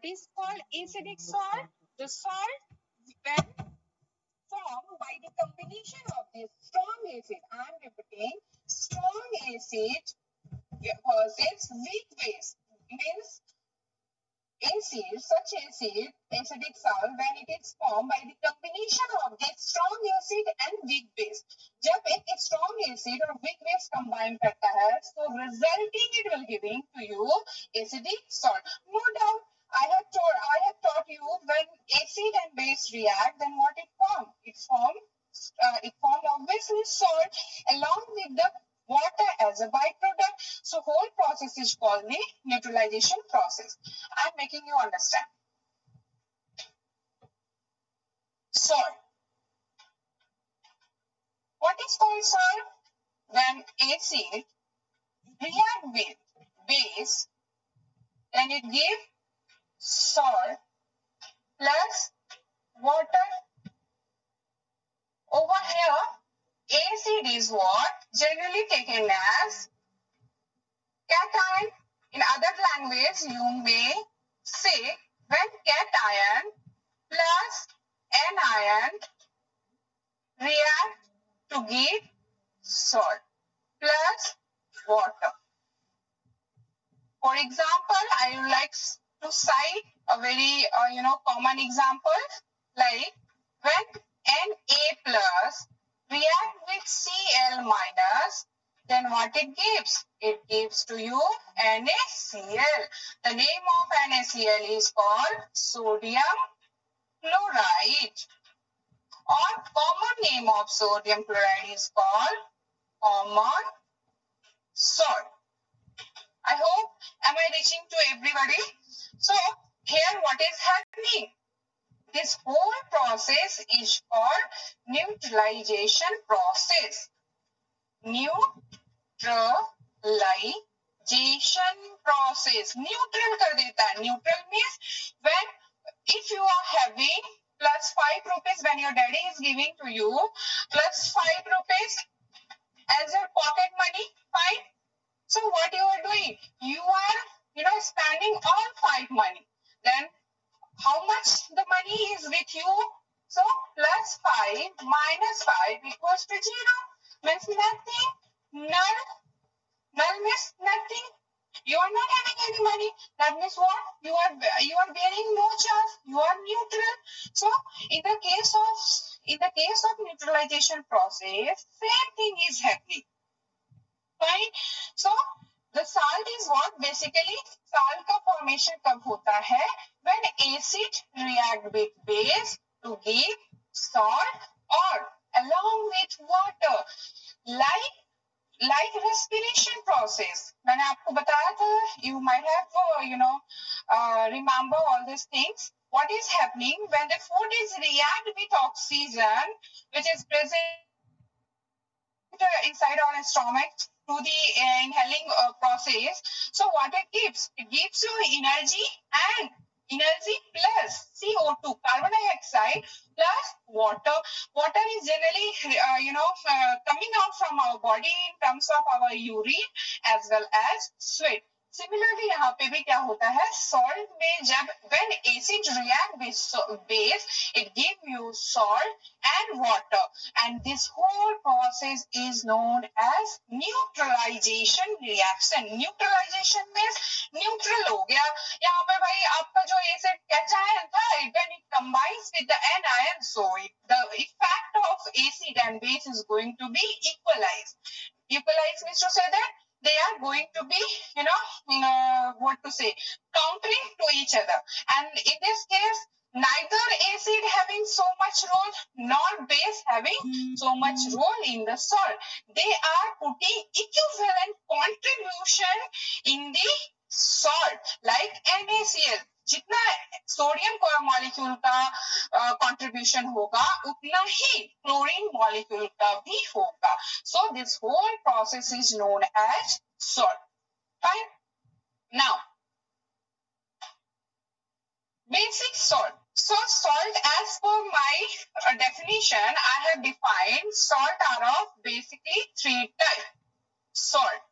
What is called acidic salt? The salt when formed by the combination of this strong acid. I am repeating, strong acid versus weak base. Means acid, such acid, acidic salt, when it is formed by the combination of this strong acid and weak base. जब एक strong acid और weak base combine करता है, so resulting it will giving to you acidic salt. No doubt, I have taught you when acid and base react, then what it form? It form obviously salt along with the water as a byproduct. So whole process is called the neutralization process. I am making you understand. Salt. What is called salt? When acid react with base, then it gives salt plus water. Over here, acid is what? Generally taken as cation. In other language, you may say when cation plus anion react to give salt plus water. For example, I would like to cite a very common example, like when Na plus react with Cl minus, then what it gives? It gives to you NaCl. The name of NaCl is called sodium chloride, or common name of sodium chloride is called common salt. I hope, am I reaching to everybody? So here what is happening? This whole process is called neutralization process. Neutralization process. Neutral कर देता है. Neutral means when, if you are having plus 5 rupees, when your daddy is giving to you plus 5 rupees as your pocket money, fine. So what you are doing? You are, spending all 5 money. Then how much the money is with you? So plus 5 minus 5 equals to 0. Means nothing. Null. Null means nothing. You are not having any money. That means what? You are bearing no charge. You are neutral. So in the case of neutralization process, same thing is happening. Fine. So the salt is what? Basically, salt का formation कब होता है? When acid react with base to give salt, or along with water, like respiration process. मैंने आपको बताया था. You might have remember all these things. What is happening when the food is react with oxygen, which is present inside our stomach to the inhaling process. So what it gives? It gives you energy, and energy plus CO2, carbon dioxide, plus water. Water is generally, coming out from our body in terms of our urine as well as sweat. Similarly, यहाँ पे भी क्या होता है? Salt में जब when acid react with base, it give you salt and water, and this whole process is known as neutralization reaction. Neutralization means neutral हो गया. यहाँ पे भाई आपका जो acid cation था, when it combines with the anion, so the effect of acid and base is going to be equalized. Equalized means to say that they are going to be, countering to each other. And in this case, neither acid having so much role nor base having so much role in the salt. They are putting equivalent contribution in the salt, like NaCl. जितना sodium molecule का contribution होगा, उतना ही chlorine molecule का भी होगा. So this whole process is known as salt. Fine. Now, basic salt. So salt, as per my definition, I have defined salt are of basically 3 types. Salt.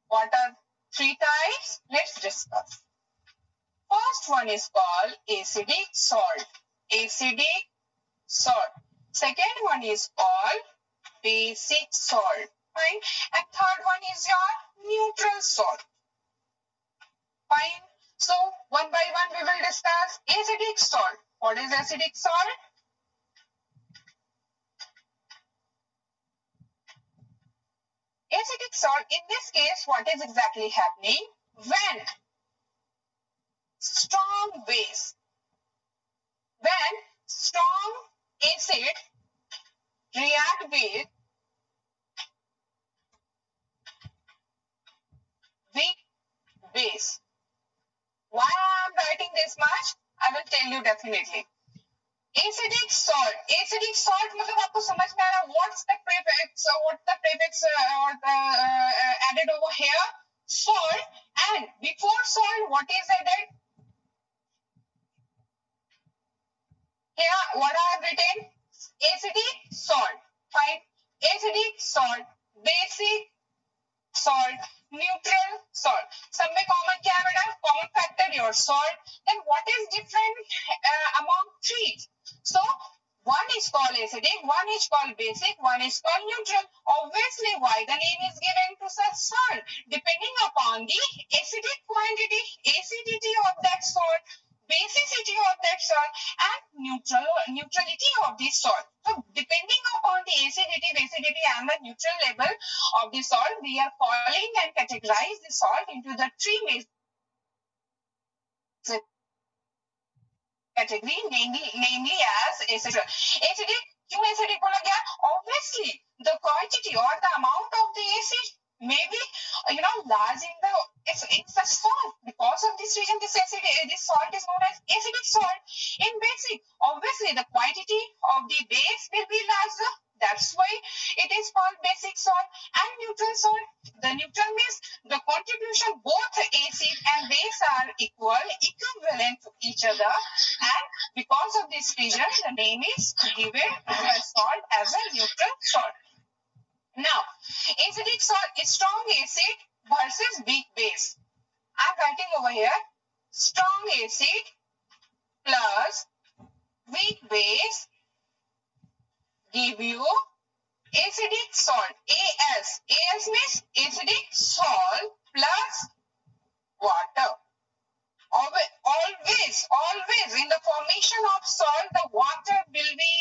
What are 3 types? Let's discuss. First First one is called acidic salt. Acidic salt. Second one is called basic salt. Fine. And third one is your neutral salt. Fine. So one by one we will discuss acidic salt. What is acidic salt? Acidic salt, in this case, what is exactly happening? When strong base, when strong acid react with weak base. Why I am writing this much? I will tell you definitely. Acidic salt. Acidic salt मतलब आपको समझ में आ रहा है? What's the prefix? Or the added over here? Salt. And before salt, what is added? Here, what I have written? Acidic salt. Fine. Acidic salt. Basic salt. Neutral salt. सब में common क्या है बेटा? Common factor your salt. Then what is different among three? So one is called acidic, one is called basic, one is called neutral. Obviously, why the name is given to such salt? Depending upon the acidic quantity, acidity of that salt, basicity of that salt, and neutrality of the salt. So depending upon the acidity, basicity, and the neutral level of the salt, we are calling and categorize the salt into the three major category, namely as acidic. Acidic, क्यों acidic बोला गया? Obviously, the quantity or the amount of the acid may be, large in the salt. Because of this reason, this salt is known as acidic salt. In basic, obviously, the quantity of the base will be larger. That's why it is called basic salt. And neutral salt. The neutral means the contribution both acid and base are equivalent to each other, and because of this reason, the name is given to a salt as a neutral salt. Now, acidic salt is strong acid versus weak base. I'm writing over here strong acid plus weak base give you acidic salt. AS means acidic salt plus water. Always in the formation of salt, the water will be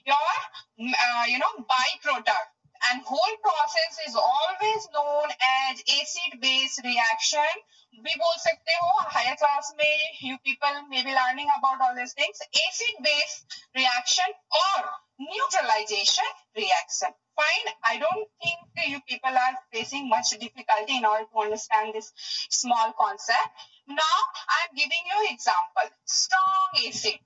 your byproduct, and whole process is always known as acid base reaction. भी बोल सकते हो, higher class में you people may be learning about all these things. Acid base reaction or neutralization reaction. Fine. I don't think you people are facing much difficulty in order to understand this small concept. Now I am giving you example. Strong acid.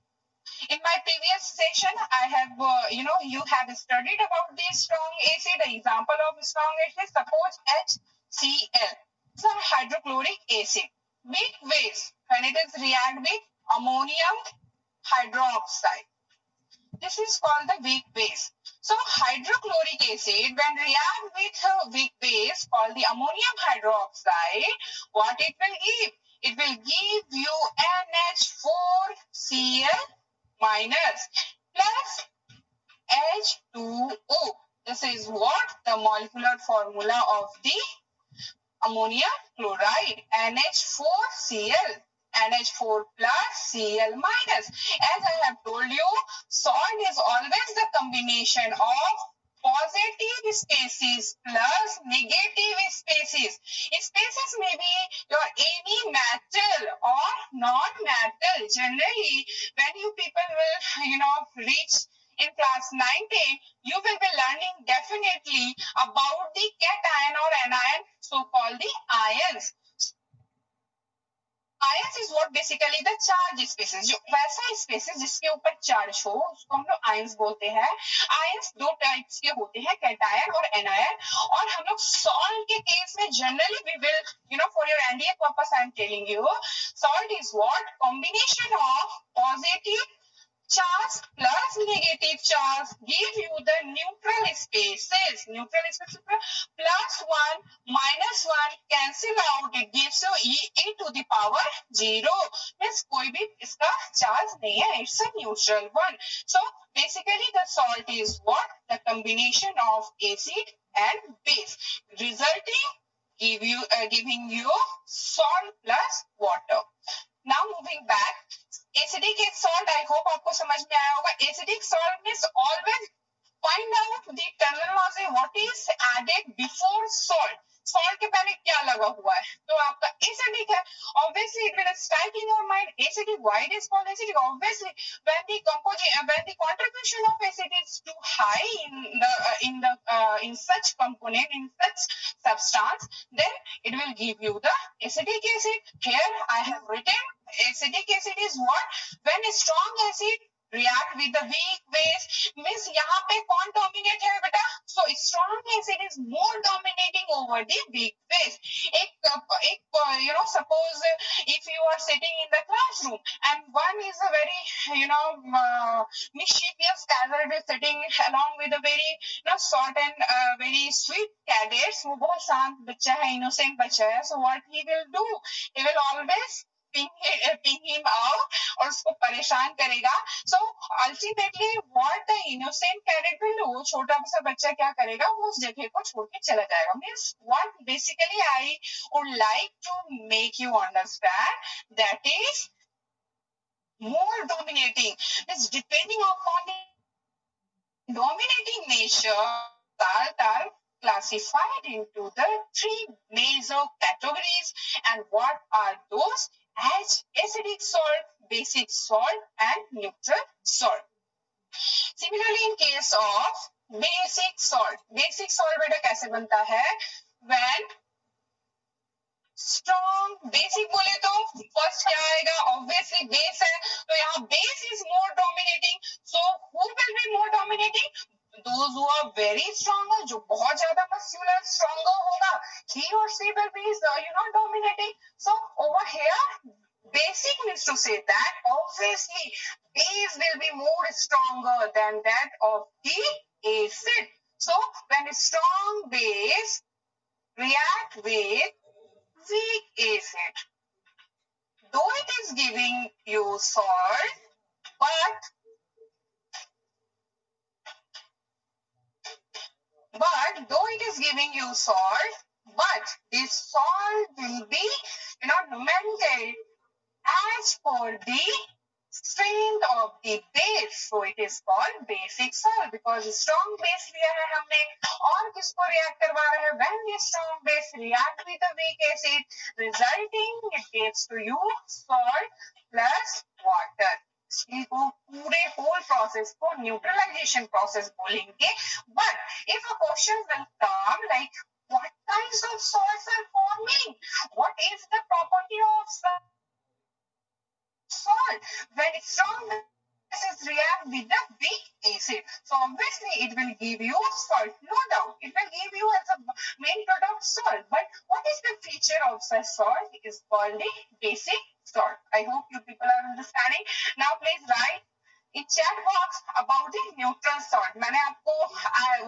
In my previous session, I have, you have studied about this strong acid. The example of strong acid, suppose HCl. It's a hydrochloric acid. Weak base, when it is react with ammonium hydroxide. This is called the weak base. So hydrochloric acid, when react with a weak base called the ammonium hydroxide, what it will give? It will give you NH4Cl minus plus H2O. This is what the molecular formula of the ammonium chloride, NH4Cl. NH4 plus Cl minus. As I have told you, salt is always the combination of positive species plus negative species. Species may be your any metal or non-metal. Generally, when you people will, reach in class 9-10, you will be learning definitely about the cation or anion, so-called the ions. Ions is what basically the charge species, जो वैसा spaces जिसके ऊपर charge हो उसको हम लोग ions बोलते हैं. आयंस दो टाइप्स के होते हैं, कैटायन और एनायन. और हम लोग सॉल्ट के केस में generally we will for your NDA purpose I am telling you, salt is what combination of positive charge plus negative charge give you the neutral spaces. Neutral spaces plus 1 minus 1 cancel out. It gives you e to the power 0. Means कोई भी इसका charge नहीं है. It's a neutral one. So basically the salt is what? The combination of acid and base resulting giving you salt plus water. Now moving back, acidic salt, I hope आपको समझ में आया होगा. Acidic salt means always find out the terminology what is added before salt. Salt के पहले क्या लगा हुआ है? तो आपका acidic है. Obviously, it will strike in your mind acidic. Why it is called acidic? Obviously, when the contribution of acid is too high in such component, in such substance, then it will give you the acidic acid. Here I have written acidic acid is what? When a strong acid react with the weak base, means यहाँ पे कौन dominate है बेटा? So strong acid is more dominating over the weak base. Suppose if you are sitting in the classroom and one is a very mischievous cadet is sitting along with a very short and very sweet cadets, वो बहुत शांत बच्चा है, innocent बच्चा है. So what he will do? He will always ping him out और उसको परेशान करेगा. So ultimately what the innocent cadet will do, वो छोटा सा बच्चा क्या करेगा? वो उस जगह को छोड़ के चला जाएगा. Means what basically I would like to make you understand, that is more dominating. Means depending upon the dominating nature, salt are classified into the 3 major categories. And what are those? As acidic salt, basic salt and neutral salt. Similarly, in case of basic salt बेटा कैसे बनता है? When strong basic बोले तो first क्या आएगा? Obviously base है, तो यहाँ base is more dominating. So who will be more dominating? Those who are very stronger, जो बहुत ज़्यादा muscular, stronger होगा, he or she will be dominating. So over here, basic means to say that obviously base will be more stronger than that of the acid. So when a strong base react with weak acid, though it is giving you salt, but though it is giving you salt, but this salt will be melted as per the strength of the base. So it is called basic salt because strong base लिया है हमने और किसको react करवा रहे हैं? When the strong base react with the weak acid, resulting it gives to you salt plus water. इसको पूरे whole process को neutralization process बोलेंगे. But if a question will come like what kinds of salts are forming? What is the property of salt when strong bases react with the weak acid? So obviously it will give you salt, no doubt. It will give you as a main product salt. But what is the feature of such salt? It is called the basic salt. I hope you people are understanding. Now please write in chat box about the neutral salt. मैंने आपको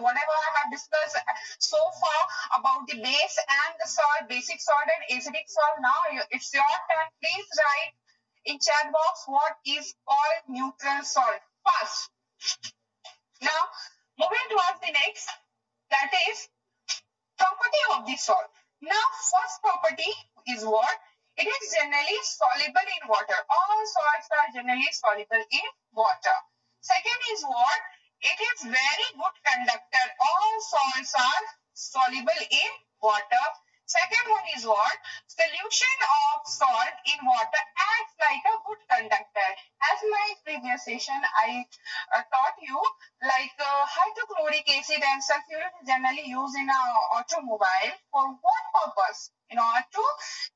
whatever I have discussed so far about the base and the salt, basic salt and acidic salt. Now it's your turn. Please write in chat box what is called neutral salt first. Now moving towards the next, that is property of the salt. Now first property is what? It is generally soluble in water. All salts are generally soluble in water. Second is what? It is very good conductor. All salts are soluble in water. Second one is what? Solution of salt in water acts like a good conductor. As my previous session, I taught you like hydrochloric acid and sulfuric is generally used in an automobile. For what purpose? In order to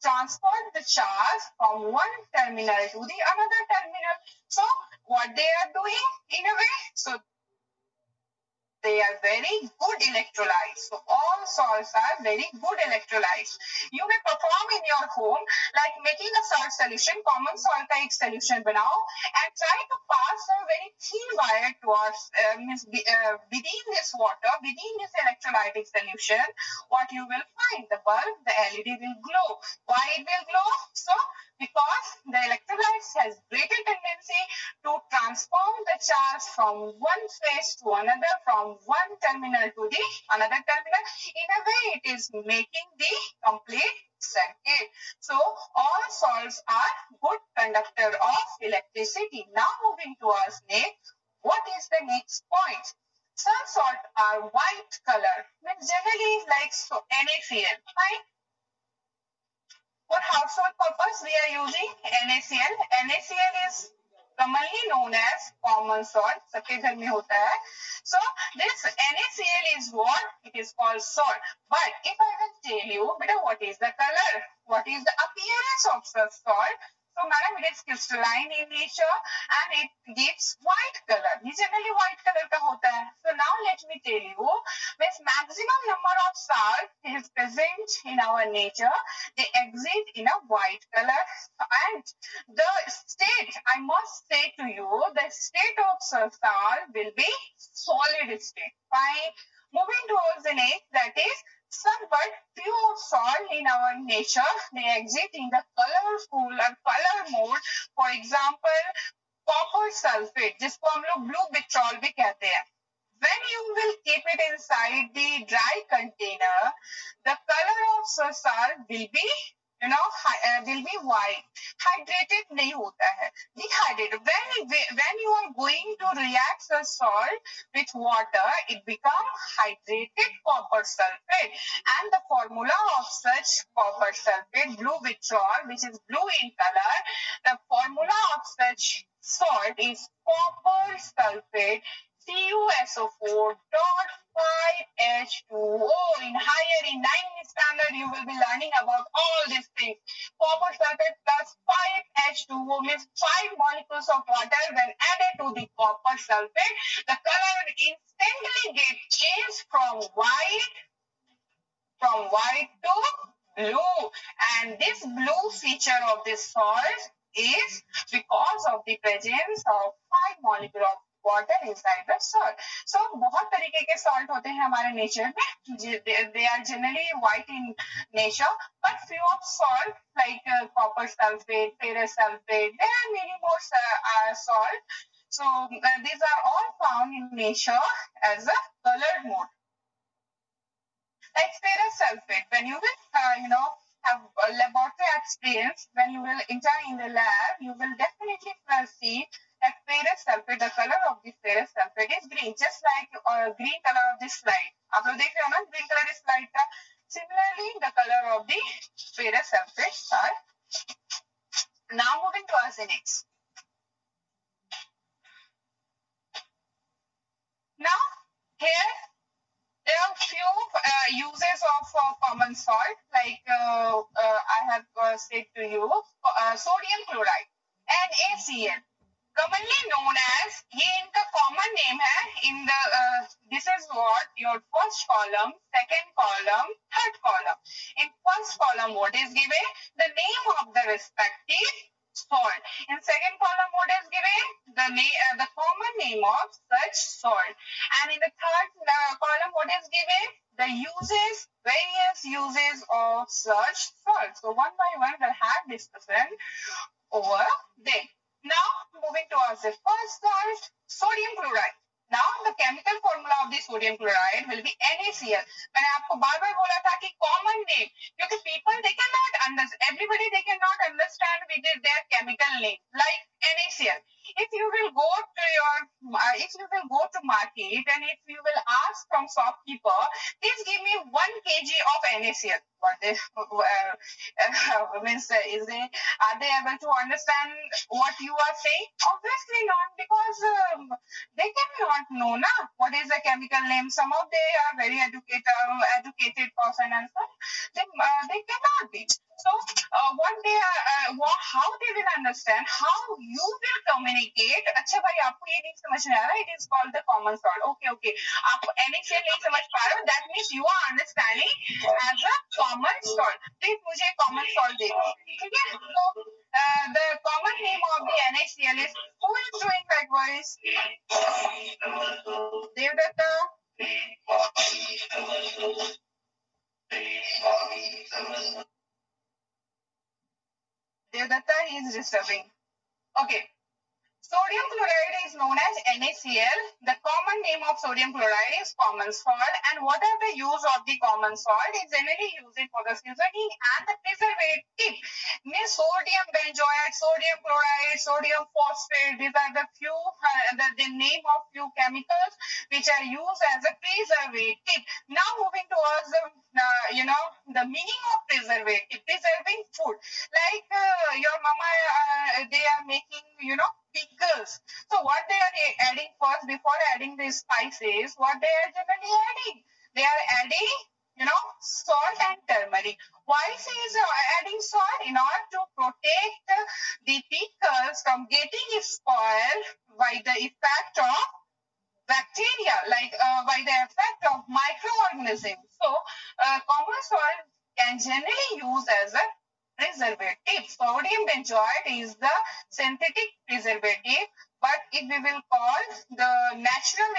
transport the charge from one terminal to the another terminal. So what they are doing in a way? So They are very good electrolytes. So all salts are very good electrolytes. You may perform in your home like making a salt solution, common salt का एक solution बनाओ and try to pass a very thin wire towards within this water, within this electrolytic solution. What you will find, the bulb, the LED will glow. Why it will glow? So because the electrolytes has greater tendency to transform the charge from one phase to another, from one terminal to the another terminal. In a way, it is making the complete circuit. So all salts are good conductor of electricity. Now moving towards next, what is the next point? Some salt are white color, means generally like so NaCl, right? For household purpose, we are using NaCl. NaCl is commonly known as common salt. सबके घर में होता है. So this NaCl is what? It is called salt. But if I will tell you, beta, what is the color? What is the appearance of such salt? So madam, it is crystalline in nature and it gives white color. ये generally white color का होता है. So now let me tell you, with maximum number of salt is present in our nature, they exist in a white color. And the state, I must say to you, the state of salt will be solid state. Fine. Moving towards the next, that is some but few of salt in our nature, they exist in the colorful or color mode. For example, copper sulfate, जिसको हम लोग blue vitriol भी कहते हैं. When you will keep it inside the dry container, the color of salt will be will be white. Hydrated नहीं होता है, dehydrated. When you are going to react the salt with water, it becomes hydrated copper sulfate. And the formula of such copper sulfate, blue vitriol, which is blue in color, the formula of such salt is copper sulfate CuSO4.5H2O. In higher, in 9th standard, you will be learning about all these things. Copper sulfate plus 5H2O means 5 molecules of water when added to the copper sulfate. The color instantly gets changed from white to blue. And this blue feature of this salt is because of the presence of 5 molecules of water inside the salt. So बहुत तरीके के salt होते हैं हमारे nature में. They are generally white in nature, but few of salt like copper sulfate, ferrous sulfate, there are many more salt. So these are all found in nature as a colored mode. Like ferrous sulfate, when you will have a laboratory experience, when you will enter in the lab, you will definitely see that ferrous sulfate, the color of the ferrous sulfate is green, just like green color of this slide. आप लोग देख रहे हो ना green color इस slide का. Similarly, the color of the ferrous sulfate are. Now moving to arsenics. Now here there are few uses of common salt, like I have said to you, sodium chloride, NaCl, commonly known as, ये इनका common name है in the this is what your first column, second column, third column. In first column, what is given? The name of the respective salt. In second column, what is given? The common name of such salt. And in the third column, what is given? The uses, various uses of such salt. So one by one, we'll have discussion over there. Now moving towards the first salt, sodium chloride. Now the chemical formula of the sodium chloride will be NaCl. मैंने आपको बार-बार बोला था कि common name, क्योंकि people they cannot understand, everybody they cannot understand with their chemical name like NaCl. If you will go to market and if you will ask from shopkeeper, please give me 1 kg of NaCl. What they means are they able to understand what you are saying? Obviously not, because they cannot know na what is the chemical name. Some of they are very educated person and some they cannot be. So what they are how they will understand, how you will communicate indicate. अच्छा भाई आपको ये नहीं समझ में आ रहा, it is called the common salt. Okay. आप NaCl नहीं समझ पा रहे हो, that means you are understanding as a common salt. Please मुझे common salt दे दो, ठीक है? So the common name of the NaCl is, who is doing likewise? Devdatta. Devdatta is disturbing. Okay. Sodium chloride is known as NaCl. The common name of sodium chloride is common salt. And what are the use of the common salt? It's generally used for the seasoning and the preservative. Means sodium benzoate, sodium chloride, sodium phosphate. These are the few, the name of few chemicals which are used as a preservative. Now moving towards the, the meaning of preservative. Preserving food. Like your mama, they are making, pickles. So what they are adding first, before adding the spices, what they are generally adding? They are adding, salt and turmeric. Why is adding salt? In order to protect the pickles from getting spoiled by the effect of bacteria, like by the effect of microorganisms. So common salt can generally use as a preservative. Sodium benzoate is the synthetic preservative, but if we will call the natural,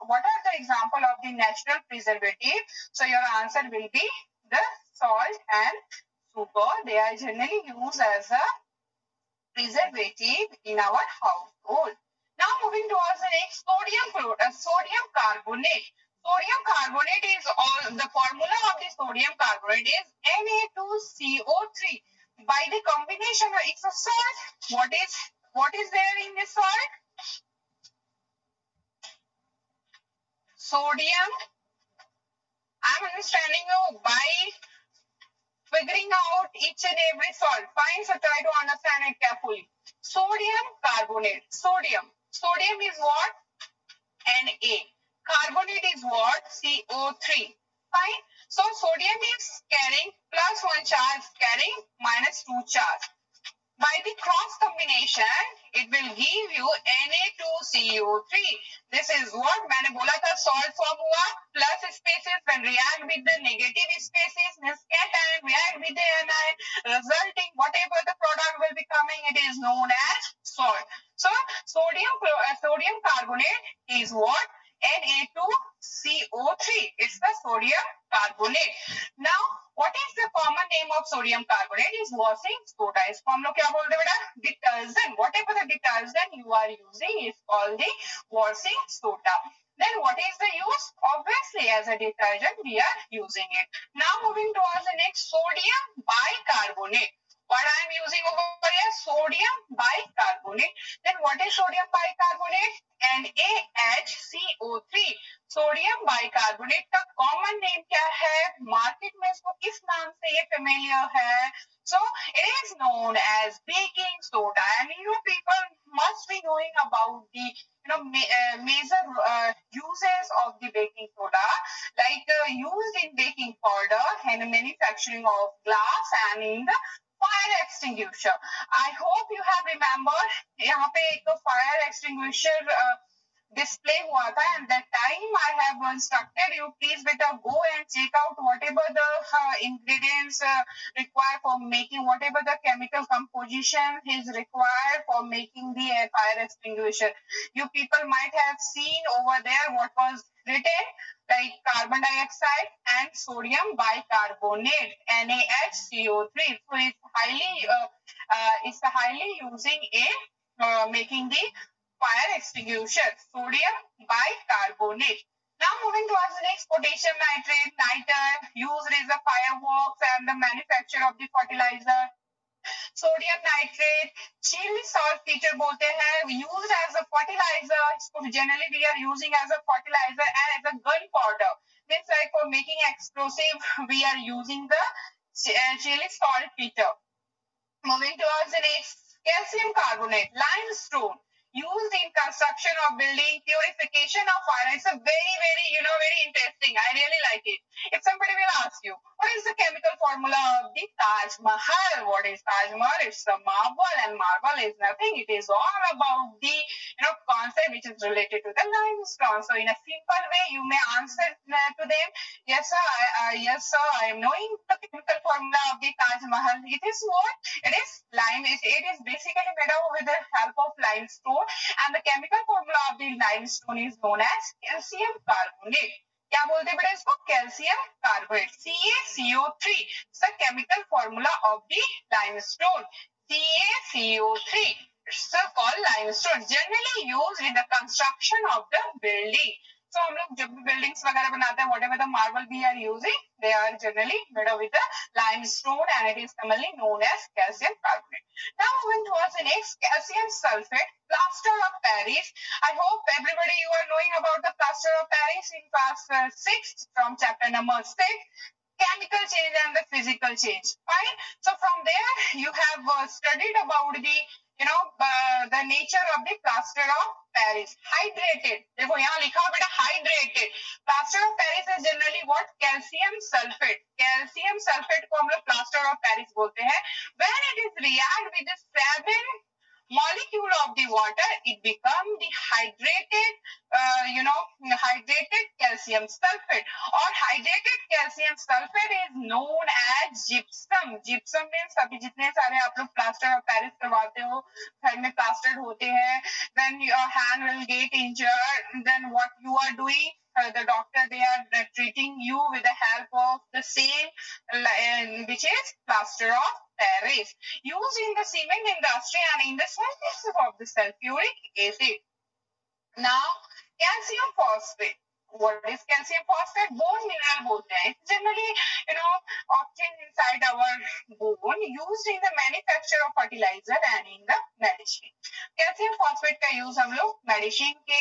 what are the example of the natural preservative? So your answer will be the salt and sugar. They are generally used as a preservative in our household. Now moving towards the next, sodium carbonate. Sodium carbonate is the formula of the sodium carbonate is Na2CO3. By the combination of it's a salt. What is there in the salt? Sodium. I'm understanding you by figuring out each and every salt. Fine, so try to understand it carefully. Sodium carbonate. Sodium is what? Na. Carbonate is what? CO3. Fine. So sodium is carrying plus 1 charge, carrying minus 2 charge. By the cross combination, it will give you Na2CO3. This is what मैंने बोला था, salt form हुआ, plus species when react with the negative species, means cation, react with the anion, resulting whatever the product will be coming, it is known as salt. So sodium carbonate is what? Na2CO3. It's the sodium carbonate. Now, what is the common name of sodium carbonate? Is washing soda. इसको हम लोग क्या बोलते हैं बेटा? Detergent. Whatever the detergent you are using is called the washing soda. Then what is the use? Obviously, as a detergent, we are using it. Now moving towards the next, sodium bicarbonate. What I am using over here? Sodium bicarbonate. Then what is sodium bicarbonate? NaHCO3. Sodium bicarbonate का common name क्या है? Market में इसको किस नाम से ये familiar है? So it is known as baking soda, and you people must be knowing about the major uses of the baking soda, like used in baking powder and manufacturing of glass and in the fire extinguisher. I hope you have remembered यहाँ पे एक fire extinguisher display हुआ था, and that time I have instructed you, please beta go and check out whatever the ingredients required for making, whatever the chemical composition is required for making the fire extinguisher. You people might have seen over there what was written, like carbon dioxide and sodium bicarbonate, NaHCO3. So it's highly using in making the fire extinguisher, sodium bicarbonate. Now moving towards the next, potassium nitrate, niter, used in the fireworks and the manufacture of the fertilizer. Sodium nitrate, chili saltpeter बोलते हैं, used as a fertilizer. Generally we are using as a fertilizer and as a gunpowder. Means like for making explosive, we are using the chili saltpeter. Moving towards the next, calcium carbonate, limestone. used in construction of building, purification of fire. It's a very, very, very interesting. I really like it. If somebody will ask you, what is the chemical formula of the Taj Mahal? What is Taj Mahal? It's the marble, and marble is nothing. It is all about the concept which is related to the limestone. So in a simple way, you may answer to them, yes sir, yes sir, I am knowing the chemical formula of the Taj Mahal. It is what? It is lime. It is basically made up with the help of limestone, and the chemical formula of the limestone is known as calcium carbonate. क्या बोलते हैं बेटा इसको? Calcium carbonate, CaCO3. It's the chemical formula of the limestone. CaCO3. It's called limestone. Generally used in the construction of the building. So हम लोग जब भी buildings वगैरह बनाते हैं, whatever the marble we are using, they are generally made up with the limestone, and it is commonly known as calcium carbonate. Now moving towards the next, calcium sulfate, plaster of Paris. I hope everybody you are knowing about the plaster of Paris in class 6 from chapter number 6. Chemical change and the physical change. Fine. So from there you have studied about the the nature of the plaster of Paris. Hydrated. देखो यहाँ लिखा हो बेटा hydrated. Plaster of Paris is generally what? Calcium sulfate. Calcium sulfate को हम लोग plaster of Paris बोलते हैं. When it is react with the 7 molecule of the water, it becomes the hydrated, hydrated calcium sulfate, or hydrated calcium sulfate is known as gypsum. Gypsum means अभी जितने सारे आप लोग plaster of Paris करवाते हो, घर में plastered होते हैं, when your hand will get injured, then what you are doing? The doctor, they are treating you with the help of the same, which is plaster of Paris, used in the cement industry and in the synthesis of the sulfuric acid. Now, calcium phosphate. What is calcium phosphate? Bone mineral बोलते हैं. It's generally, obtained inside our bone, used in the manufacture of fertilizer and in the medicine. Calcium phosphate का use हम लोग medicine के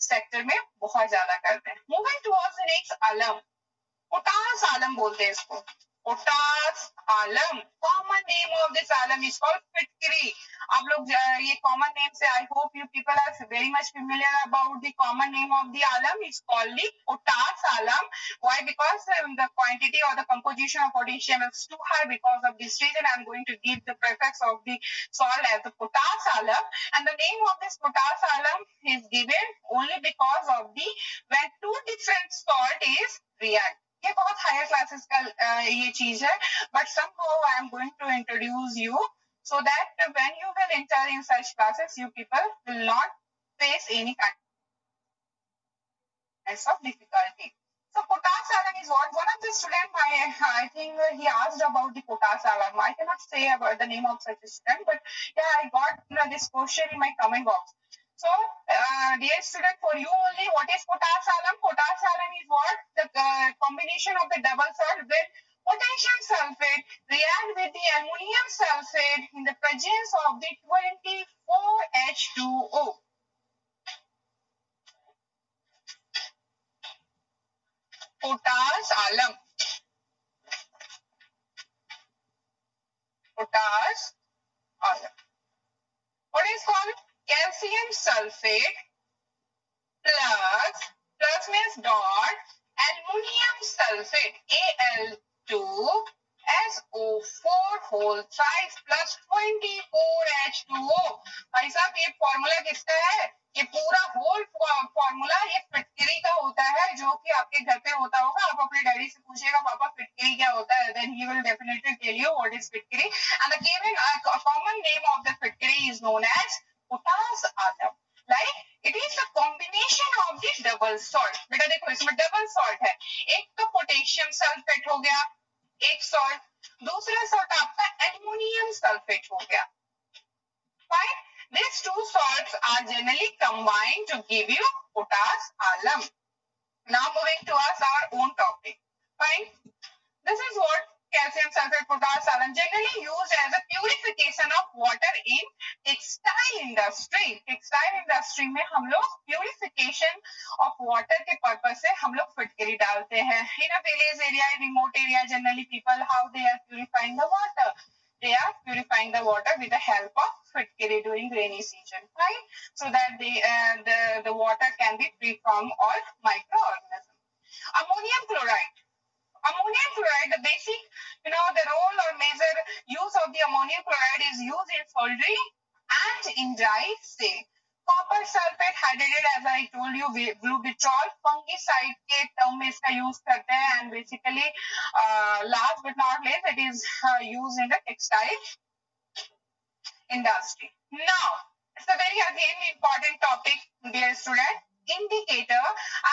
sector में बहुत ज़्यादा करते हैं. Moving towards the next, alum. Potash alum बोलते हैं इसको. Potash alum. Common name of this alum is called फिटकरी. आप लोग ये common name से, I hope you people are very much familiar about the common name of the alum. It's called the potash alum. Why? Because the quantity or the composition of potassium is too high. Because of this reason, I'm going to give the prefix of the salt as the potash alum. And the name of this potash alum is given only because of the when two different salt is react. ये बहुत higher classes का ये चीज है, but somehow I am going to introduce you so that when you will enter in such classes, you people will not face any kind of difficulty. So potash alum is what? One of the students, I think he asked about the potash alum. I cannot say about the name of such a student, but yeah, I got this question in my comment box. So, dear student, for you only, what is potash alum? Potash alum is what? The combination of the double salt with potassium sulfate react with the ammonium sulfate in the presence of the 24H2O. Potash alum. Potash alum. What is called? Calcium sulfate plus means dot, ammonium sulfate Al2SO4 whole size plus 24H2O. भाई साहब ये formula किसका है? ये पूरा whole formula ये फिटकरी का होता है, जो कि आपके घर पे होता होगा. आप अपने डैडी से पूछिएगा पापा फिटकरी क्या होता है, then he will definitely tell you what is फिटकरी. And the given common name of the फिटकरी is known as potash alum. Like it is a combination of the double salt. बेटा देखो इसमें डबल सॉल्ट है. एक तो potassium sulphate हो गया, एक सॉल्ट, दूसरा सॉल्ट आपका एल्युमिनियम सल्फेट हो गया. Fine. These two salts are generally combined to give you potash alum. Now moving towards our own topic. Fine. This is what calcium sulfate potash alum generally used as a purification of water in textile industry. Textile industry में हम लोग purification of water के purpose से हम लोग फिटकरी डालते हैं. In a village area, remote area, generally people how they are purifying the water. they are purifying the water with the help of fitkiri during rainy season, right? So that the water can be free from all microorganisms. Ammonium chloride. Ammonium chloride, the basic, the role or major use of the ammonium chloride is used in soldering and in dry steel. Copper sulphate hydrated as I told you blue vitriol fungicide के term में इसका use करते हैं and basically last but not least it is use in the textile industry. Now, it's a very again important topic, dear student. Indicator.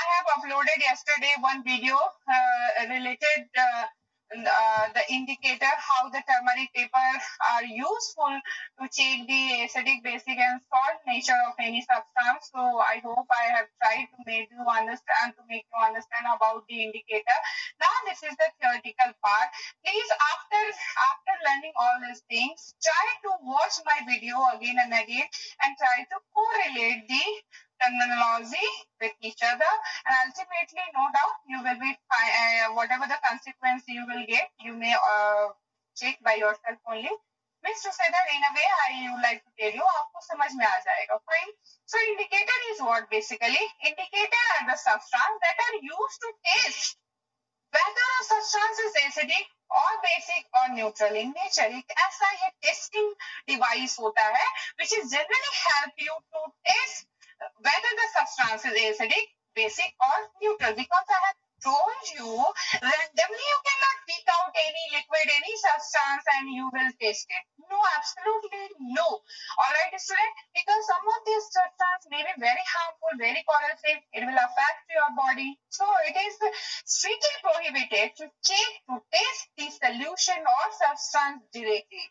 I have uploaded yesterday one video related the indicator, how the turmeric paper are useful to check the acidic, basic and salt nature of any substance. So I hope I have tried to make you understand about the indicator. Now this is the theoretical part. Please, after learning all these things, try to watch my video again and again and try to correlate the terminology with each other, and ultimately, no doubt, you will be whatever the consequence you will get, you may check by yourself only. Means to say that in a way, I would like to tell you, आपको समझ में आ जाएगा, fine. So indicator is what basically? Indicator are the substance that are used to test whether a substance is acidic or basic or neutral in nature. एक ऐसा ये testing device होता है which is generally help you to test whether the substance is acidic, basic or neutral. Because I have told you, randomly you cannot pick out any liquid, any substance and you will taste it. No, absolutely no. Alright, student, because some of these substances may be very harmful, very corrosive, it will affect your body. So it is strictly prohibited to test the solution or substance directly.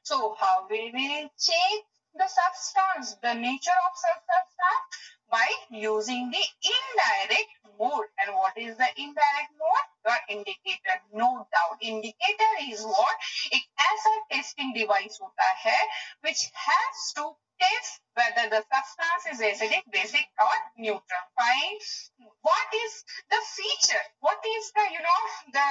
So how will we check the substance, the nature of substance? By using the indirect mode. And what is the indirect mode? The indicator. No doubt. Indicator is what? एक ऐसा testing device होता है which has to test whether the substance is acidic, basic or neutral. Fine. What is the feature? What is the, the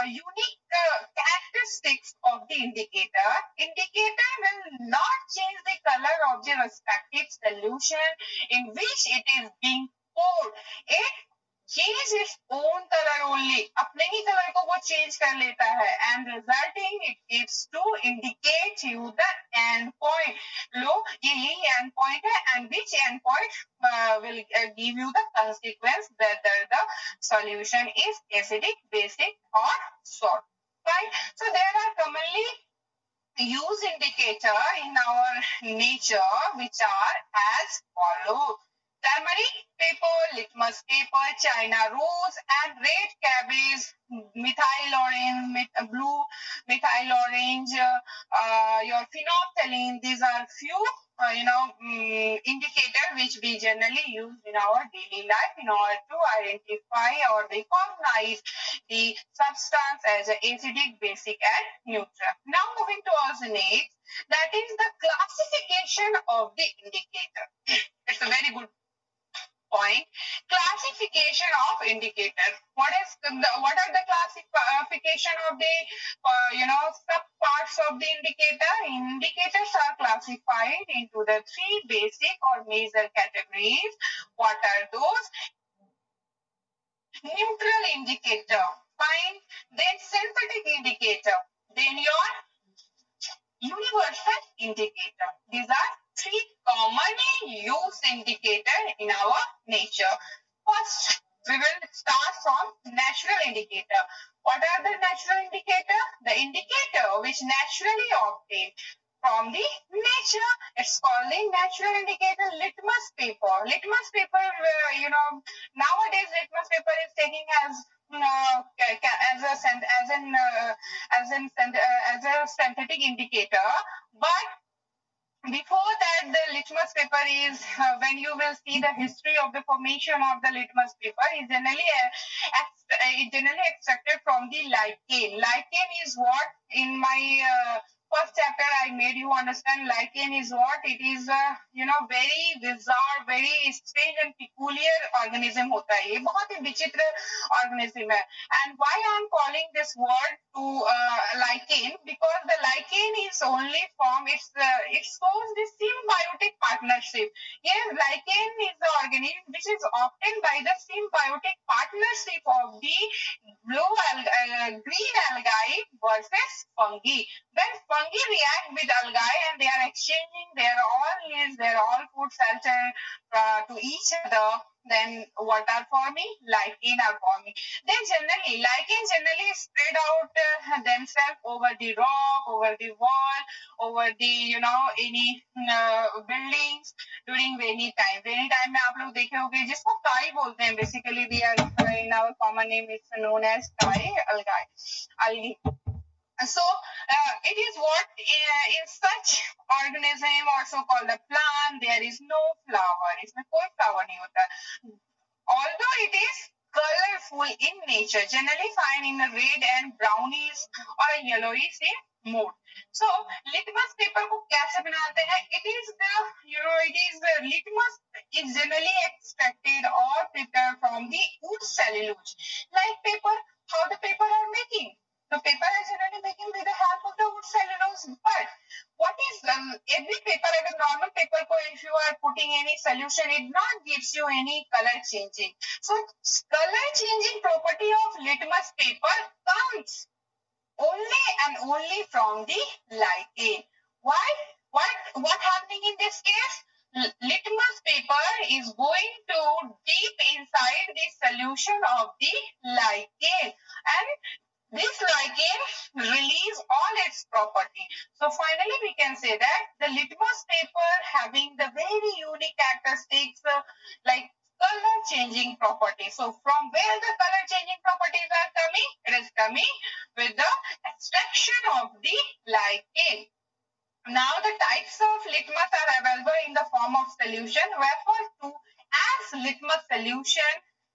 unique characteristics of the indicator? Indicator will not change the color of the respective solution in which it is being poured. It changes its own color only. अपने ही color को वो change कर लेता है and resulting it gives to indicate you the end point. लो ये यही end point है and which end point will give you the consequence whether the solution is acidic, basic or salt. Right? So there are commonly used indicator in our nature which are as follows. Turmeric paper, litmus paper, China rose and red cabbage, methyl orange, blue methyl orange, your phenolphthalein. These are few indicator which we generally use in our daily life in order to identify or recognize the substance as acidic, basic and neutral. Now moving towards the next, that is the classification of the indicator. It's a very good point. Classification of indicator. What are the classification of the sub parts of the indicator? Indicators are classified into the three basic or major categories. What are those? Neutral indicator, fine. Then synthetic indicator. Then your universal indicator. These are three commonly used indicators in our nature. First, we will start from natural indicator. What are the natural indicator? The indicator which naturally obtained from the nature. It's called the natural indicator. Litmus paper. Litmus paper, nowadays litmus paper is taking as a synthetic indicator, but before that, the litmus paper is, when you will see the history of the formation of the litmus paper, is generally extracted from the lichen. Lichen is what in my first chapter I made you understand lichen is what? It is a very bizarre, very strange and peculiar organism होता है. ये बहुत ही विचित्र organism है. And why I am calling this word to lichen? Because the lichen is only form. It shows the symbiotic partnership. Yes, lichen is the organism which is obtained by the symbiotic partnership of the green algae versus fungi. When fungi react with algae and they are exchanging their all needs, their all food shelter to each other, then what are forming? Lichen are forming. Lichen generally spread out themselves over the rock, over the wall, over the any buildings during rainy time. Rainy time में आप लोग देखे होंगे जिसको काई बोलते हैं. Basically, we are in our common name is known as kai algae. So it is what in such organism also called a plant. There is no flower. इसमें कोई flower नहीं होता. Although it is colorful in nature, generally found in a red and brownish or a yellowish in mode. So litmus paper को कैसे बनाते हैं? It is the litmus is generally extracted or prepared from the wood cellulose. Like paper, how the paper are making? The paper is generally making with the help of the wood cellulose. But what is every paper, like a normal paper, if you are putting any solution, it not gives you any color changing. So color changing property of litmus paper comes only and only from the lichen. Why? What happening in this case? Litmus paper is going to deep inside the solution of the lichen, and this lichen release all its property. So finally we can say that the litmus paper having the very unique characteristics like color changing properties. So from where the color changing properties are coming? It is coming with the extraction of the lichen. Now the types of litmus are available in the form of solution referred to as litmus solution.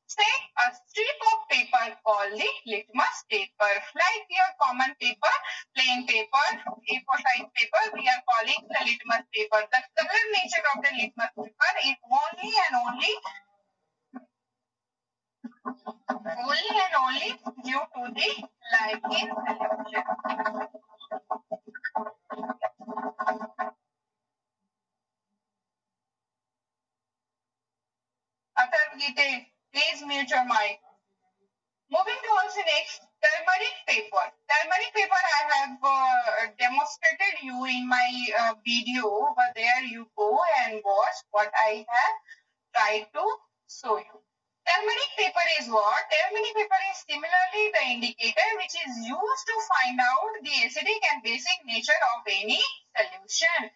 Say a strip of paper called the litmus paper, like your common paper, plain paper, A4 size paper, we are calling the litmus paper. The color nature of the litmus paper is only and only due to the lichen solution. Atharv Gite, please mute your mic. Moving towards the next, turmeric paper. Turmeric paper I have demonstrated you in my video. Over there you go and watch what I have tried to show you. Turmeric paper is what? Turmeric paper is similarly the indicator which is used to find out the acidic and basic nature of any solution.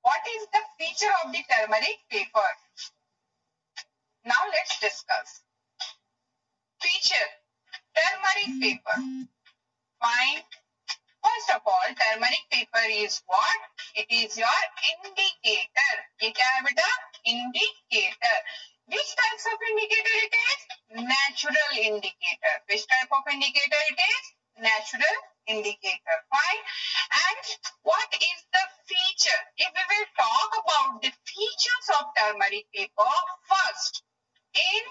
What is the feature of the turmeric paper? Now let's discuss. Feature, turmeric paper. Fine. First of all, turmeric paper is what? It is your indicator. ये क्या है बेटा? Indicator. Which types of indicator it is? Natural indicator. Which type of indicator it is? Natural indicator. Fine. And what is the feature? If we will talk about the features of turmeric paper, first, in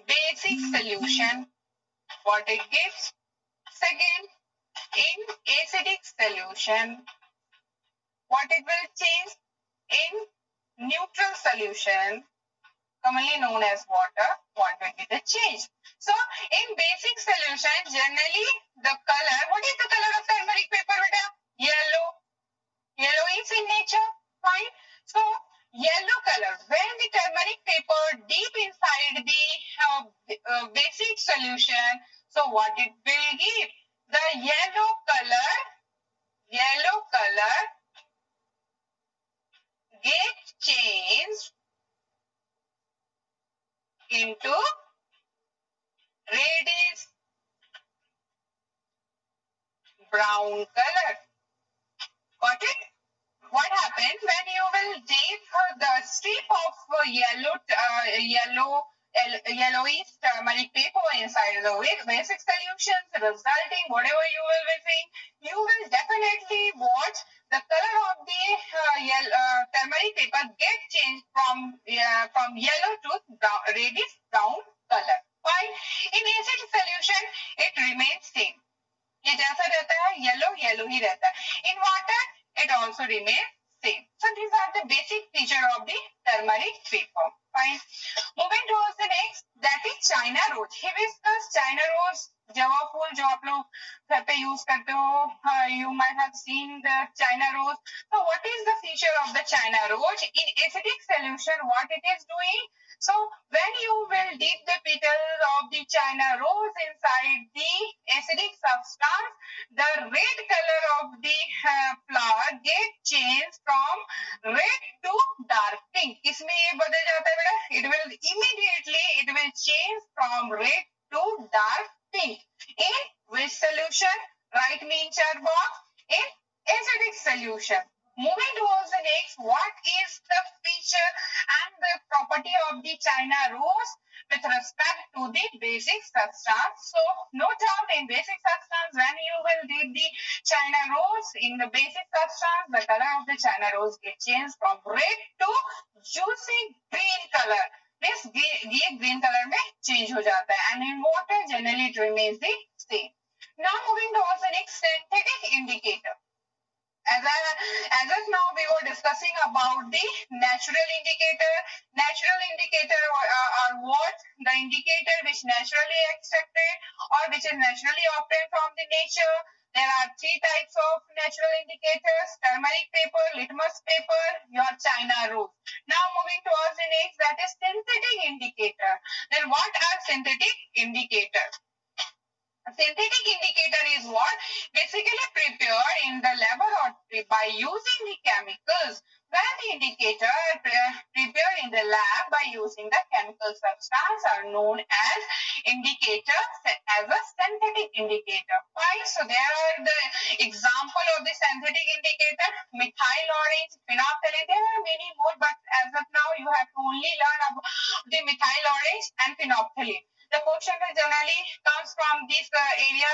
basic solution, what it gives. Second, in acidic solution, what it will change. In neutral solution, commonly known as water, what will be the change. So in basic solution, generally the color, what is the color of turmeric paper beta? Yellow. Yellow is in nature. Fine. So yellow color. When the turmeric paper deep inside the basic solution, so what it will give? The yellow color get changed into reddish brown color. Got it? What happens when you will dip the strip of yellow yellowish turmeric paper inside the basic solutions, resulting whatever you will be seeing, you will definitely watch the color of the turmeric paper get changed from yellow to reddish brown color. While in acid solution, it remains same. ये जैसा रहता है yellow ही रहता है. In water, it also remains same. So these are the basic feature of the turmeric paper. Fine. Moving towards the next, that is China rose. Hibiscus, China rose, जवा फूल जो आप लोग घर पे यूज करते हो, you might have seen the China rose. So what is the feature of the China rose? In acidic solution, what it is doing? So when you will dip the petals of the China rose inside the acidic substance, the red color of the flower get changed from red to dark pink. इसमें ये बदल जाता है बेटा. It will immediately change from red to dark pink. In which solution? Write me in chat box. In acidic solution. Moving towards the next, what is the feature and the property of the China rose with respect to the basic substance? So, no doubt in basic substance, when you will dip the China rose in the basic substance, the color of the China rose get changed from red to juicy green color. This green color में change हो जाता है, and in water generally it remains the same. Now moving towards the next, synthetic indicator. As of now, we were discussing about the natural indicator. Natural indicator are what? The indicator which naturally extracted or which is naturally obtained from the nature. There are three types of natural indicators: turmeric paper, litmus paper, your China rose. Now moving towards the next, that is synthetic indicator. Then what are synthetic indicators? A synthetic indicator is what? Basically prepared in the laboratory by using the chemicals. When the indicator prepared in the lab by using the chemical substance are known as indicators as a synthetic indicator. Fine. So there are the example of the synthetic indicator: methyl orange, phenolphthalein. There are many more, but as of now you have to only learn about the methyl orange and phenolphthalein. The question generally comes from this area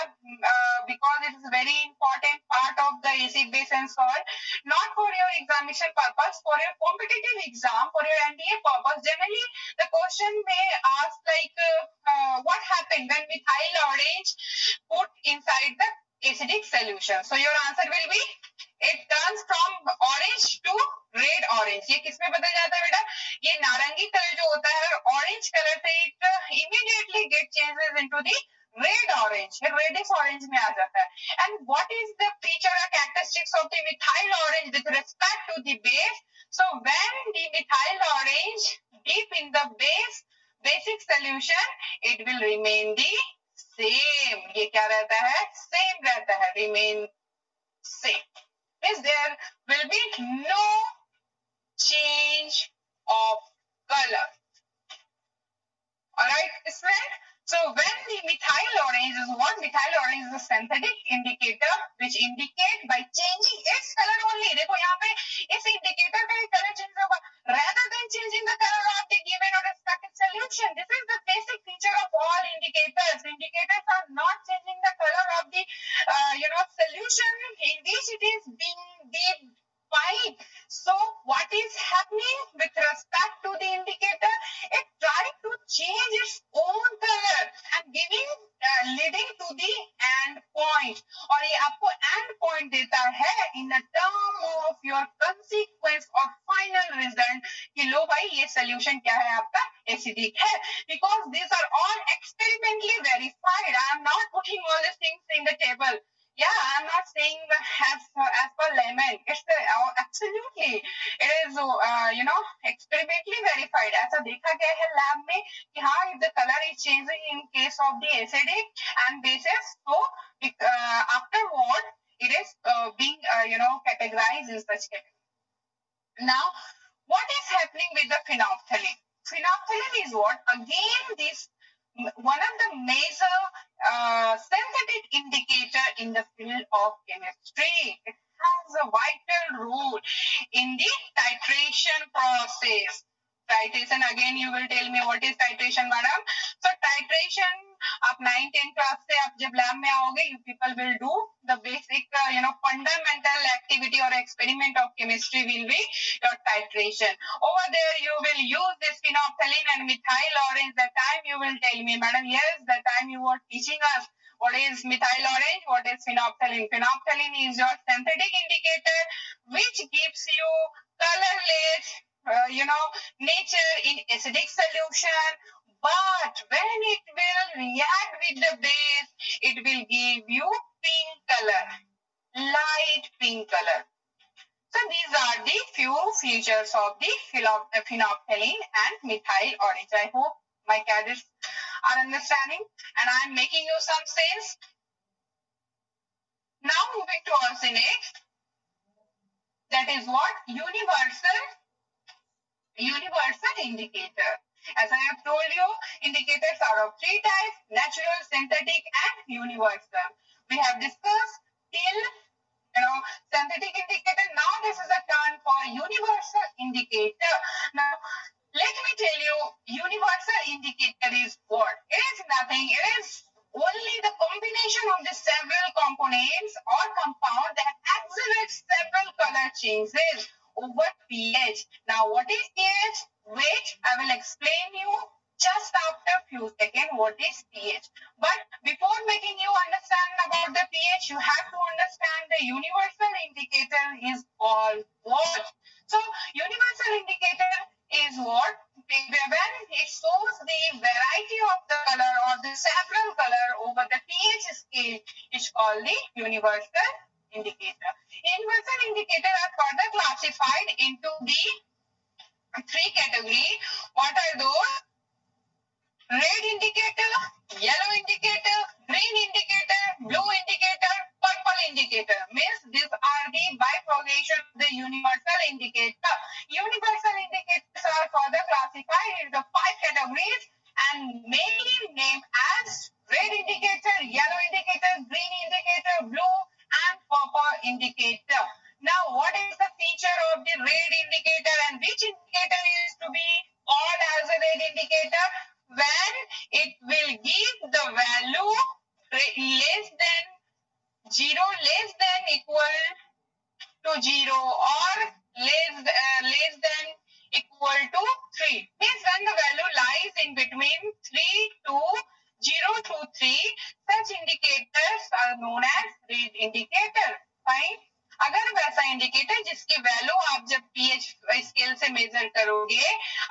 because it is a very important part of the acid base and salt. Not for your examination purpose, for your competitive exam, for your NDA purpose. Generally, the question may ask like, what happened when methyl orange put inside the acidic solution? So your answer will be, it turns from orange to red orange. ये किसमें बदल जाता है बेटा? ये नारंगी colour जो होता है orange color से it immediately get changes into the red orange. ये reddish orange में आ जाता है. And what is the feature or characteristics of the methyl orange with respect to the base? So when the methyl orange dip in the basic solution, it will remain the same. ये क्या रहता है? Same रहता है. Remain same. Is there will be no change of color. Alright, friend. So when the methyl orange is what? Methyl orange is a synthetic indicator which indicate by changing its color only. देखो यहाँ पे इस indicator का color change होगा rather than changing the color of the given or respective solution. This is the basic feature of all indicators. Indicators are not changing the color of the solution in which it is being dipped. Fine. So what is happening with respect to the indicator? It tries to change its own color and leading to the end point. और ये आपको end point देता है in the term of your consequence or final result कि लो भाई ये solution क्या है आपका acidic है. Because these are all experimentally verified. I am not putting all these things in the table. Yeah, I'm not saying as per layman. It's absolutely. It is experimentally verified. ऐसा देखा गया है lab में कि हाँ, if the color is changing in case of the acidic and bases, so afterward it is being categorized in such category. Now, what is happening with the phenolphthalein? Phenolphthalein is what? Again, this one of the major synthetic indicator in the field of chemistry. It has a vital role in the titration process. Titration, again you will tell me what is titration, madam. So titration, आप 9-10 class से आप जब lab में आओगे, you people will do the basic, fundamental activity or experiment of chemistry will be your titration. Over there you will use this phenolphthalein and methyl orange. The time you will tell me, madam, yes, the time you were teaching us what is methyl orange, what is phenolphthalein. Phenolphthalein is your synthetic indicator which gives you colorless, nature in acidic solution, but when it will react with the base, it will give you pink color, light pink color. So these are the few features of the phenolphthalein and methyl orange. I hope my cadets are understanding and I am making you some sense. Now moving towards the next, that is what? Universal indicator. As I have told you, indicators are of three types: natural, synthetic, and universal. We have discussed till synthetic indicator. Now this is a turn for universal indicator. Now let me tell you, universal indicator is what? It is nothing. It is only the combination of the several components or compound that exhibit several color changes over pH. Now what is pH? Wait, I will explain you just after few seconds what is pH. But before making you understand about the pH, you have to understand the universal indicator is called what? So universal indicator is what? When it shows the variety of the color or the several color over the pH scale, is called the universal indicator. Universal indicator are further classified into the three categories. What are those? Red indicator, yellow indicator, green indicator, blue indicator, purple indicator. Means these are the bifurcation of the universal indicator. Universal indicators are further classified into 5 categories and mainly named as red indicator, yellow indicator, green indicator, blue and purple indicator. Now what is the feature of the red indicator and which indicator is to be called as a red indicator? When it will give the value less than 0, less than equal to 0 or less than equal to 3. Means when the value lies in between 0 to 3, such indicators are known as red indicator. Fine. अगर वैसा indicator जिसकी value आप जब pH scale से major करोगे,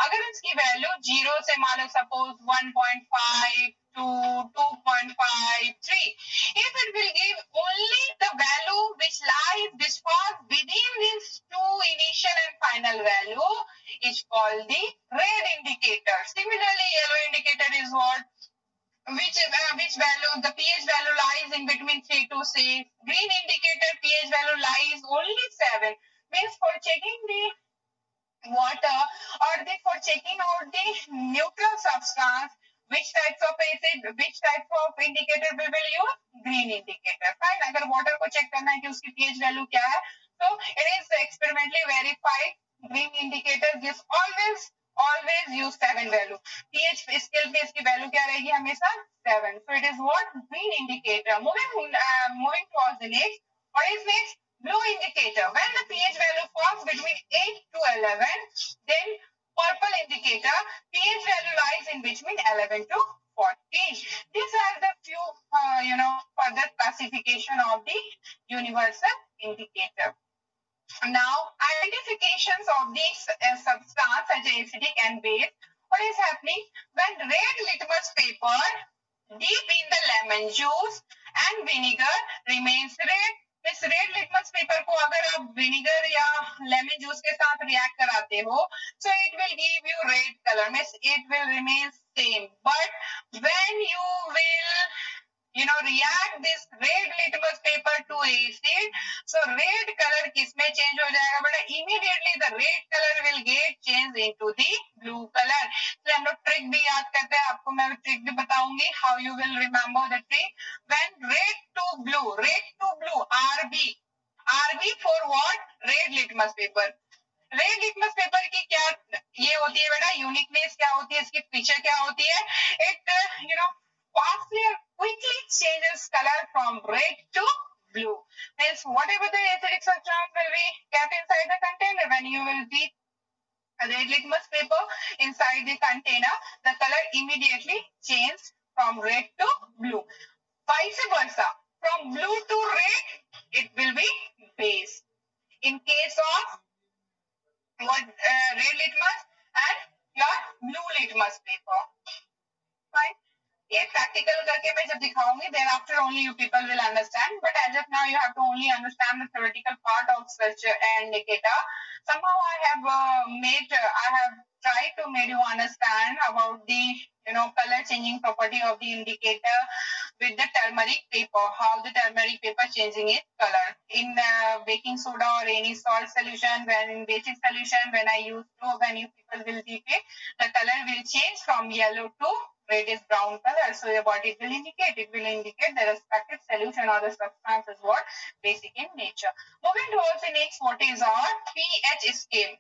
अगर इसकी value 0 से मान लो suppose 1.5 to 2.5, 3, if it will give only the value which falls within these two initial and final value is called the red indicator. Similarly, yellow indicator is what? Which value, the pH value lies in between 3 to 6. Green indicator pH value lies only 7. Means for checking the water or for checking out the neutral substance, which types of acid, which type of indicator we will use? Green indicator. Fine. अगर water को check करना है कि उसकी pH value क्या है, so it is experimentally verified. Green indicator gives always use 7 value. pH scale पे इसकी value क्या रहेगी हमेशा? 7. So it is what? Green indicator. Moving towards the next. What is next? Blue indicator. When the pH value falls between 8 to 11, then purple indicator, pH value lies in between 11 to 14. These are the few, further classification of the universal indicator. Now, identifications of these substance such as acidic and base. What is happening? When red litmus paper deep in the lemon juice and vinegar remains red. इस red litmus paper को अगर आप vinegar या lemon juice के साथ react कराते हो, so it will give you red color. Means it will remain same. But when you will react this red litmus paper to acid, so red color किसमें change हो जाएगा बेटा? Immediately the red color will get changed into the blue color. तो हम लोग trick भी याद करते हैं, आपको मैं ट्रिक भी बताऊंगी how you will remember the trick. When red to blue, RB for what? Red litmus paper. Red litmus paper की क्या ये होती है बेटा, यूनिकनेस क्या होती है, इसकी फीचर क्या होती है? It fastly or quickly changes color from red to blue. Means whatever the acidic substance will be kept inside the container, when you will beat a red litmus paper inside the container, the color immediately changes from red to blue. Vice versa, from blue to red, it will be base. In case of what red litmus and your blue litmus paper. Fine. ये practical करके मैं जब दिखाऊंगी, thereafter only you people will understand. But as of now, you have to only understand the theoretical part of such indicator. Somehow I have tried to make you understand about the color changing property of the indicator with the turmeric paper, how the turmeric paper changing its color in baking soda or any salt solution. When in basic solution, when you people will dip it, the color will change from yellow to reddish brown color. So what it will indicate? It will indicate the respective solution or the substance is what basic in nature. Moving towards the next, what is our pH scale?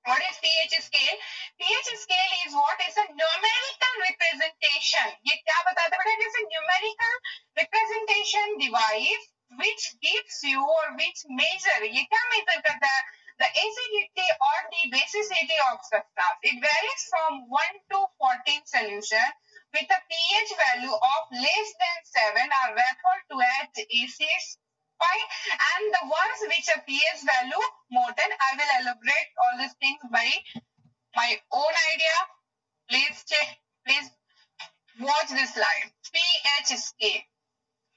What is pH scale? pH scale is what is a numerical representation. ये क्या बताता है बेटा? It is a numerical representation device which gives you or which measure. ये क्या measure करता है? The acidity or the basicity of substance. It varies from 1 to 14 solution with a pH value of less than 7 are referred to as acids. Fine. And the ones which a pH value more than, I will elaborate all these things by my own idea. Please check. Please watch this slide. pH scale.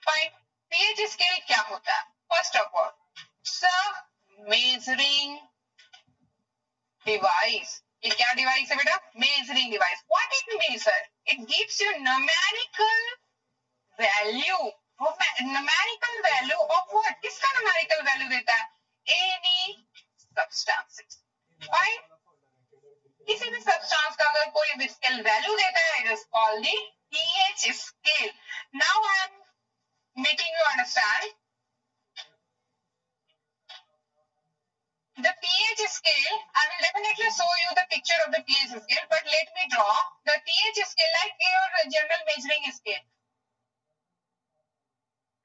Fine. pH scale क्या होता है? First of all, measuring device. ये क्या device है बेटा? Measuring device. What it measures? It gives you numerical value. Numerical value of what? किसका numerical value देता है? Any substances. Fine. किसी भी substance का अगर कोई scale value देता है, it is called the pH scale. Now I am making you understand. The pH scale, I will definitely show you the picture of the pH scale, but let me draw the pH scale like your general measuring scale.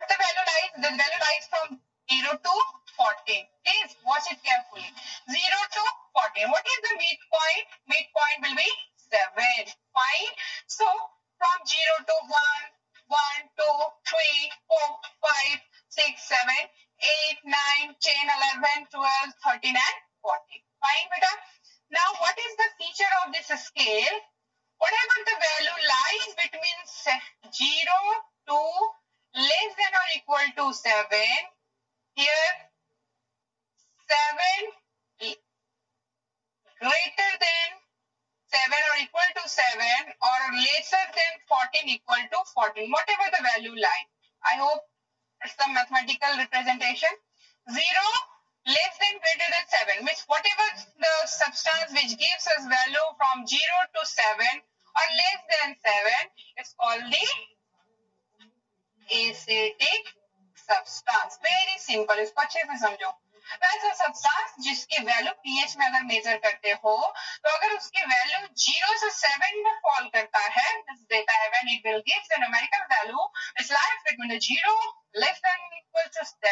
The value lies from 0 to 14. Please watch it carefully. 0 to 14. What is the midpoint? Midpoint will be 7. Fine. So from 0 to 1, 1, 2, 3, 4, 5, 6, 7, 8, 9, 10, 11, 12, 13 and 14. Fine, beta. Now, what is the feature of this scale? Whatever the value lies between 0 to less than or equal to 7, here 7 greater than 7 or equal to 7 or lesser than 14 equal to 14, whatever the value lies. I hope it's the mathematical representation. 0 less than greater than 7 means whatever the substance which gives us value from 0 to 7 or less than 7 is called the acidic substance. Very simple. इसको अच्छे से समझो. वैसा substance जिसकी value pH में अगर major करते हो तो अगर उसकी वैल्यू 0 से 7 में फॉल करता है, देता है when it will give the numerical value is lies between the 0 less than equal to 7,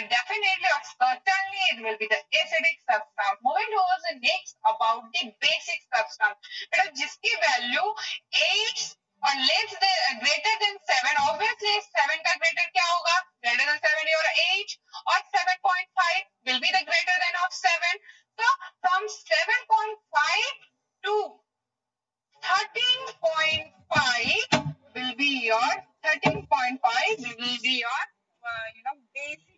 definitely or certainly it will be the acidic substance. Moving towards the next about the basic substance. But जिसकी value 8 और less greater than 7, obviously 7 का greater क्या होगा? Greater than 7 और 8 और 7.5 will be the greater than of 7. So from 7.5 to 13.5 will be your basic